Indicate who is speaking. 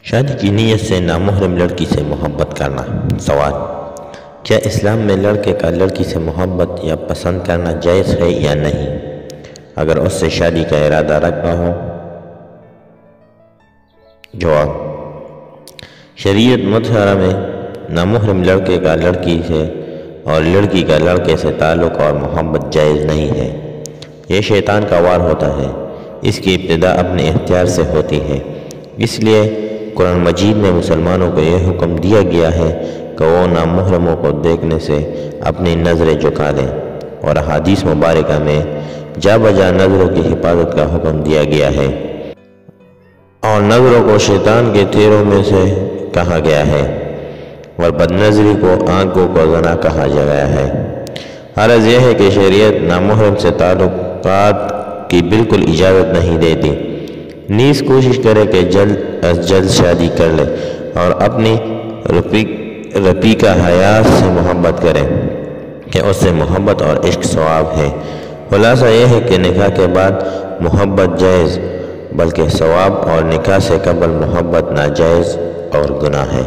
Speaker 1: شادی کی نیت سے نامحرم لڑکی سے محبت کرنا۔ سوال: کیا اسلام میں لڑکے کا لڑکی سے محبت یا پسند کرنا جائز ہے یا نہیں، اگر اس سے شادی کا ارادہ رکھنا ہو؟ جواب: شریعت مطہرہ میں نامحرم لڑکے کا لڑکی سے اور لڑکی کا لڑکے سے تعلق اور محبت جائز نہیں ہے۔ یہ شیطان کا وار ہوتا ہے۔ اس کی ابتدا اپنے اختیار سے ہوتی ہے۔ اس لیے قرآن مجید میں مسلمانوں کو یہ حکم دیا گیا ہے کہ وہ نامحرموں کو دیکھنے سے اپنی نظریں جھکا لیں، اور احادیث مبارکہ میں جا بجا نظروں کی حفاظت کا حکم دیا گیا ہے، اور نظروں کو شیطان کے تیروں میں سے کہا گیا ہے، اور بد نظری کو آنکھوں کو زنا کہا گیا ہے۔ غرض یہ ہے کہ شریعت نامحرم سے تعلقات کی بالکل اجازت نہیں دیتی، نیز کوشش کرے کہ جلد از جلد شادی کر لے اور اپنی رفیقہ حیات سے محبت کرے کہ اس سے محبت اور عشق ثواب ہے۔ خلاصہ یہ ہے کہ نکاح کے بعد محبت جائز بلکہ ثواب، اور نکاح سے قبل محبت ناجائز اور گناہ ہے۔